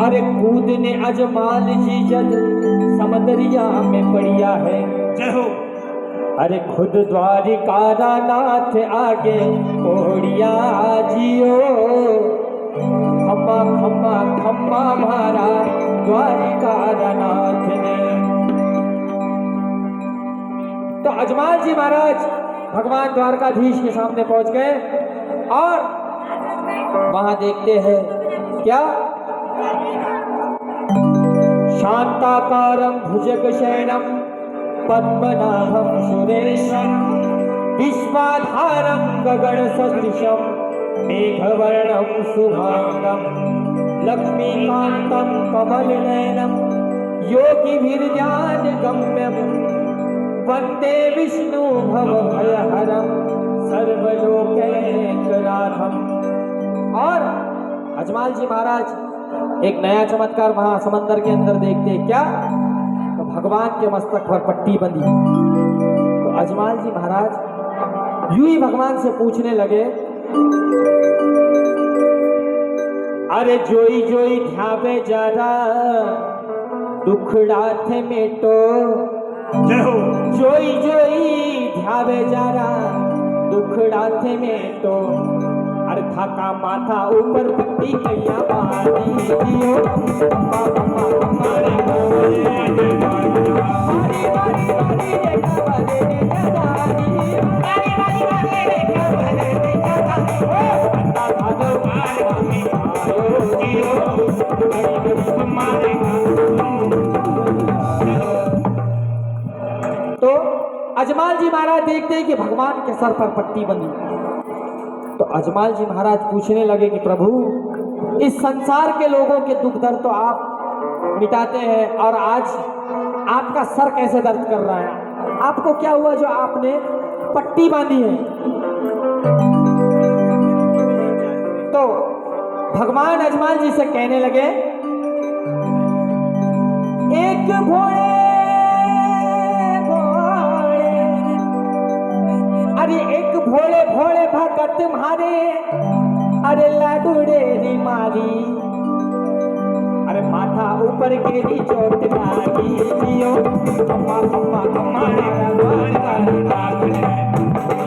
अरे कूद ने अजमाल जी जद समदरिया में पड़िया है। जय हो। अरे खुद द्वारिका नाथ आगे ओढ़िया जियो, खम्मा खम्मा खम्मा मारा द्वारिका नाथ ने। तो अजमाल जी महाराज भगवान द्वारकाधीश के सामने पहुंच गए और वहां देखते हैं क्या, शांताकारं भुजगशयनं पद्मनाभं सुरेशं विश्वाधारं गगनसदृशं मेघवर्णं शुभांगं लक्ष्मीकान्तं कमलनयनं योगिभिर्ध्यानगम्यं वन्दे विष्णु भवभयहरं सर्वलोकैकनाथं। और अजमाल जी महाराज एक नया चमत्कार वहां समंदर के अंदर देखते क्या, तो भगवान के मस्तक पर पट्टी बंधी। तो अजमाल जी महाराज यूं ही भगवान से पूछने लगे, अरे जोई जोई ध्यावे जरा दुखड़ा थे मेटो। जय हो। जोई जोई ध्यावे जरा दुखड़ा थे मेटो। अरे थाका माथा ऊपर पट्टी कैया बानी दियो, तो अजमाल जी महाराज देखते हैं कि भगवान के सर पर पट्टी बंधी। तो अजमाल जी महाराज पूछने लगे कि प्रभु इस संसार के लोगों के दुख दर्द तो आप मिटाते हैं और आज आपका सर कैसे दर्द कर रहा है, आपको क्या हुआ जो आपने पट्टी बांधी है। तो भगवान अजमाल जी से कहने लगे, एक घोड़े अरे एक भोले भोले भगत मारे, अरे लाडूड़े री मारी। अरे माथा ऊपर गेरी चोट लागी दियो, अम्मा अम्मा अम्मा द्वारका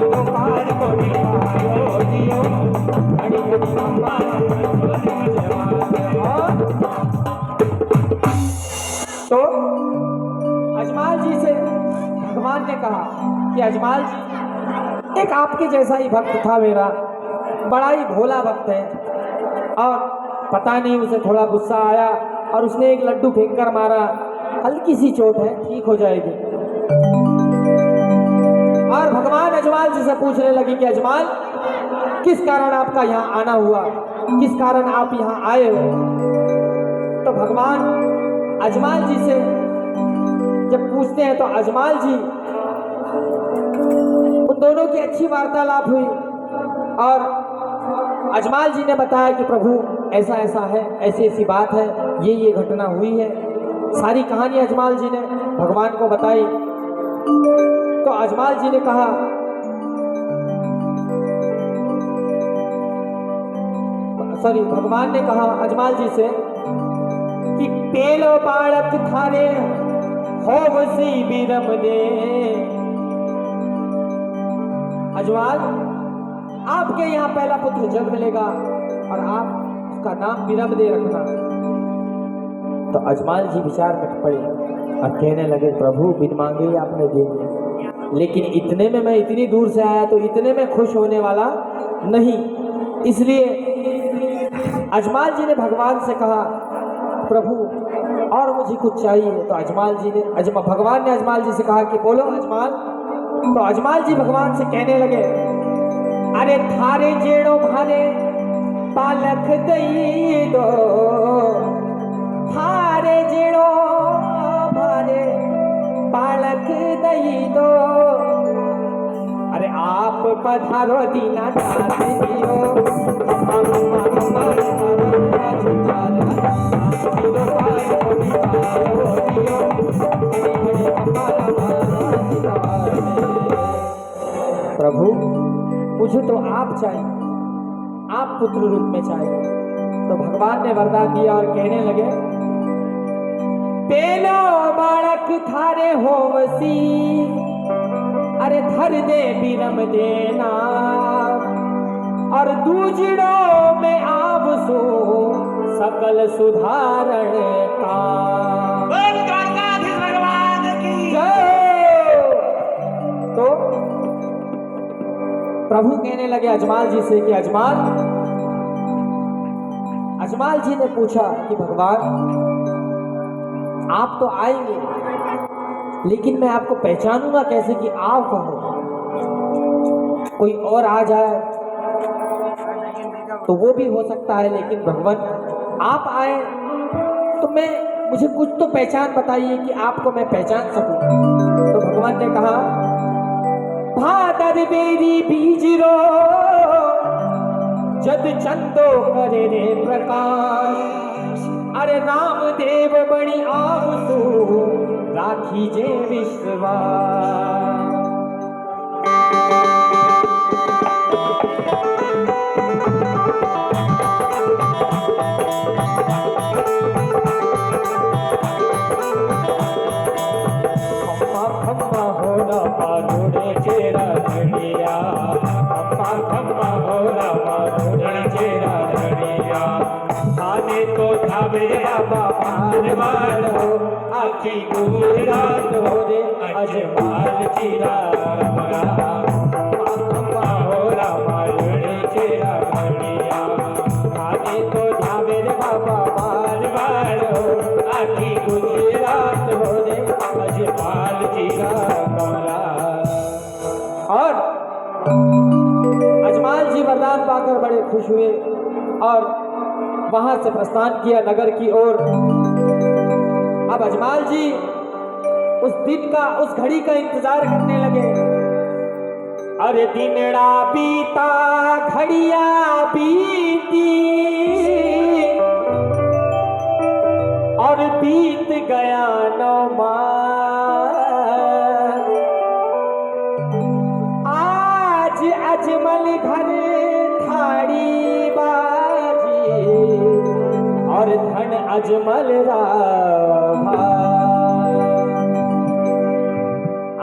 तो पार को दियो दियो, अड़ी अड़ी अम्मा। तो अजमाल जी से भगवान ने कहा कि अजमाल जी एक आपके जैसा ही भक्त था मेरा, बड़ा ही भोला भक्त है, और पता नहीं उसे थोड़ा गुस्सा आया और उसने एक लड्डू फेंक कर मारा, हल्की सी चोट है, ठीक हो जाएगी। और भगवान अजमाल जी से पूछने लगी कि अजमाल किस कारण आपका यहाँ आना हुआ, किस कारण आप यहाँ आए हो। तो भगवान अजमाल जी से जब पूछते हैं तो अजमाल जी उन दोनों की अच्छी वार्तालाप हुई और अजमाल जी ने बताया कि प्रभु ऐसा ऐसा है, ऐसी ऐसी बात है, ये घटना हुई है। सारी कहानी अजमाल जी ने भगवान को बताई। तो अजमाल जी ने कहा, सॉरी भगवान ने कहा अजमाल जी से कि पेलो बालक थारे हो वसी बिरम दे। अजमाल आपके यहाँ पहला पुत्र जन्म लेगा और आप उसका नाम बिरमदे रखना। तो अजमाल जी विचार में पड़े और कहने लगे, प्रभु बिन मांगे ही आपने दे दिया, लेकिन इतने में मैं इतनी दूर से आया तो इतने में खुश होने वाला नहीं। इसलिए अजमाल जी ने भगवान से कहा, प्रभु और मुझे कुछ चाहिए। तो अजमाल जी ने भगवान ने अजमाल जी से कहा कि बोलो अजमाल। तो अजमाल जी भगवान से कहने लगे, अरे थारे जेड़ो भारे पालक दई दो, थारे जेड़ो भारे पालक दई दो। अरे आप पधारो दीना दास दियो, प्रभु मुझे तो आप चाहिए, आप पुत्र रूप में चाहिए। तो भगवान ने वरदान दिया और कहने लगे, पेलो बालक थारे होवसी, अरे धर दे बिरम देना, और दूजड़ो में आवसो सकल सुधारण का। भगवान की जय। तो प्रभु कहने लगे अजमाल जी से कि अजमाल जी ने पूछा कि भगवान आप तो आएंगे, लेकिन मैं आपको पहचानूंगा कैसे कि आप हो? कोई और आ जाए तो वो भी हो सकता है, लेकिन भगवान आप आए तो मुझे कुछ तो पहचान बताइए कि आपको मैं पहचान सकूं। तो भगवान ने कहा, भादर बेरी बीजरो जद चंदो करे रे प्रकाश, अरे राम देव बड़ी आवसु राखी जे विश्वास। आखी गुजरात हो रे अजमाल जीरा हो रामायणी चेरा घड़िया, खाने तो ढाबे रे बाबा बाल बाल हो, आखी गुजरात हो रे अजमाल जीरा कमला। और अजमाल जी वरदान पाकर बड़े खुश हुए और वहां से प्रस्थान किया नगर की ओर। अब अजमाल जी उस दिन का, उस घड़ी का इंतजार करने लगे। अरे दिनड़ा बीता घड़िया बीती, और बीत गया 9 माह। आज अजमल घर थाड़ी बाजी, और धन अजमल राभा।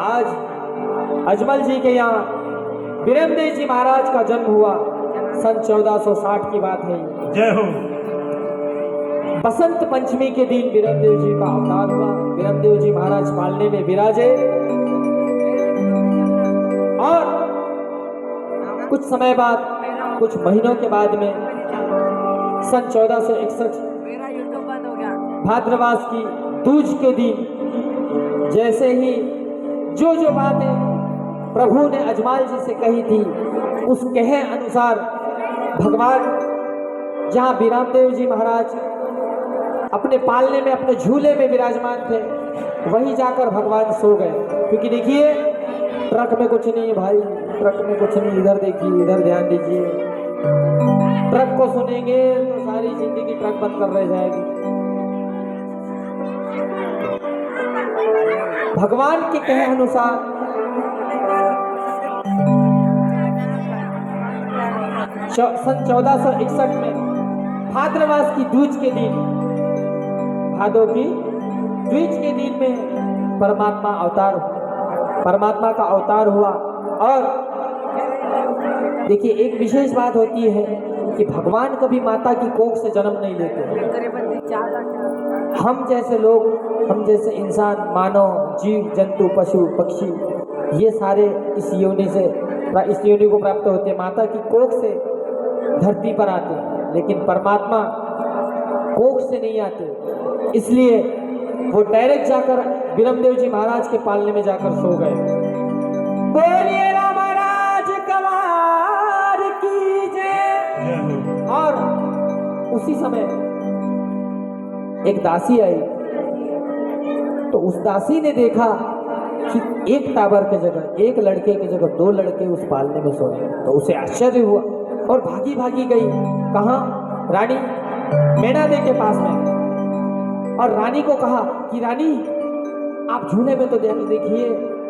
आज अजमल जी के यहाँ बिरमदेव जी महाराज का जन्म हुआ। सन 1460 की बात है। जय हो। बसंत पंचमी के दिन बिरमदेव जी का अवतार हुआ। बिरमदेव जी महाराज पालने में विराजे और कुछ समय बाद, कुछ महीनों के बाद में सन 1461 भाद्रवास की दूज के दिन, जैसे ही जो बातें प्रभु ने अजमाल जी से कही थी, उस कहे अनुसार भगवान जहाँ बिरमदेव जी महाराज अपने पालने में, अपने झूले में विराजमान थे, वहीं जाकर भगवान सो गए। क्योंकि देखिए ट्रक में कुछ नहीं है भाई, ट्रक में कुछ नहीं। इधर देखिए, इधर ध्यान दीजिए। ट्रक को सुनेंगे तो सारी जिंदगी ट्रक बंद कर रह जाएगी। भगवान के कहे अनुसार सन 1461 में भाद्रवास की दूज के दिन, भादों की दूज के दिन में परमात्मा का अवतार हुआ। और देखिए एक विशेष बात होती है कि भगवान कभी माता की कोख से जन्म नहीं लेते। हम जैसे लोग, हम जैसे इंसान, मानव, जीव जंतु, पशु पक्षी, ये सारे इस योनि को प्राप्त होते हैं, माता की कोख से धरती पर आते हैं। लेकिन परमात्मा कोख से नहीं आते, इसलिए वो डायरेक्ट जाकर बिरमदेव जी महाराज के पालने में जाकर सो गए। बोलिए राम महाराज कवार की जय। और उसी समय एक दासी आई, तो उस दासी ने देखा कि एक टावर के जगह, एक लड़के की जगह 2 लड़के उस पालने में सोए। तो उसे आश्चर्य हुआ और भागी भागी गई। कहाँ? रानी मेनादे के पास में। और रानी को कहा कि रानी आप झूले में तो देखिए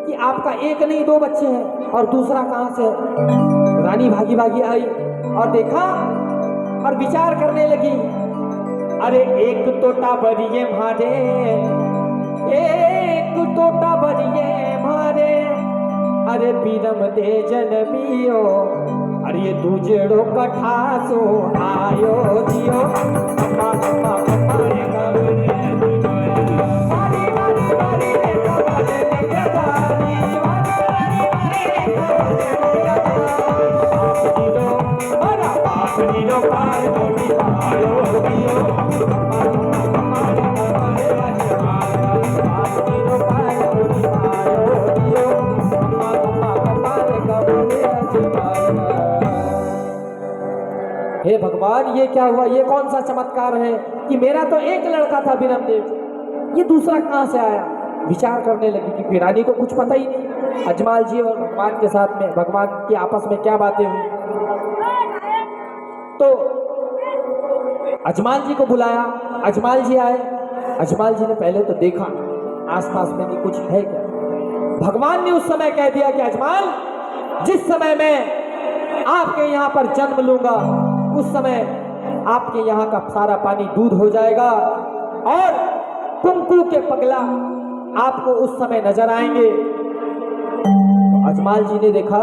कि आपका एक नहीं 2 बच्चे हैं, और दूसरा कहाँ से है? रानी भागी भागी आई और देखा और विचार करने लगी, अरे एक तोता बरिए मारे, एक तोता बरिए मारे, अरे बीरम दे जनमियो, अरे ये दूजड़ो कठासो आयो दियो, अम्मा अम्मा अम्मा रे गवरे मारी मारी मारी रे गवरे रे गवारी, आप दिलो पार मोटी आयो दियो, अम्मा अम्मा अम्मा रे गवरे आप दिलो पार मोटी आयो दियो, अम्मा अम्मा अम्मा रे गवरे हे भगवान, ये क्या हुआ? ये कौन सा चमत्कार है कि मेरा तो एक लड़का था बीरमदेव, ये दूसरा कहां से आया? विचार करने लगी कि रानी को कुछ पता ही नहीं। अजमाल जी और भगवान के साथ में, भगवान की आपस में क्या बातें हुई। तो अजमाल जी को बुलाया, अजमाल जी आए। अजमाल जी ने पहले तो देखा आसपास में कि कुछ है क्या। भगवान ने उस समय कह दिया कि अजमाल, जिस समय मैं आपके यहाँ पर जन्म लूंगा उस समय आपके यहाँ का सारा पानी दूध हो जाएगा और कुंकू के पगला आपको उस समय नजर आएंगे। तो अजमाल जी ने देखा,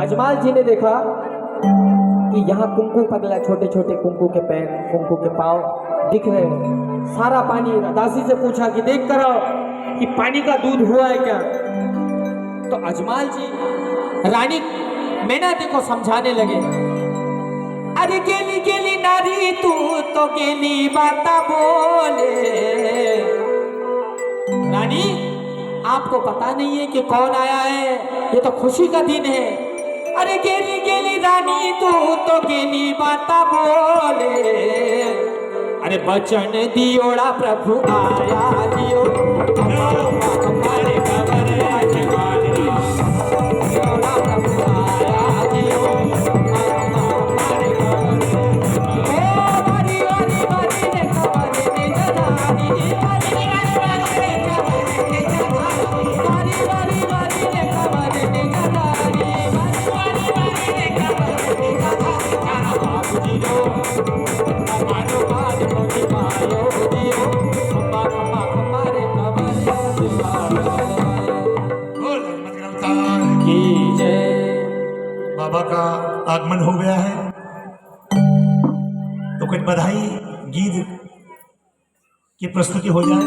अजमाल जी ने देखा कि यहाँ कुंकू पगला, छोटे छोटे कुंकू के पैर, कुंकू के पांव दिख रहे हैं। सारा पानी, दासी से पूछा कि देख कर आओ कि पानी का दूध हुआ है क्या। तो अजमाल जी रानी मीनाती को समझाने लगे, अरे गेली गेली नारी तू तो गेली बाता बोले। रानी, आपको पता नहीं है कि कौन आया है? ये तो खुशी का दिन है। अरे गेली गेली रानी तू तो गेली बाता बोले, अरे बचन दियोड़ा प्रभु आया दियो, हमारे खबर अजमाल दियोड़ा प्रभु आया दियो, हमारे वारी वारी वारी रे खबर दे जनानी, वारी वारी वारी रे खबर दे जनानी, वारी वारी रे खबर दे जनानी, आप दियो हमारो बात मोटी पायो दियो, अम्मा अम्मा हमारे की जय। बाबा का आगमन हो गया है, तो कुछ बधाई गीत की प्रस्तुति हो जाए।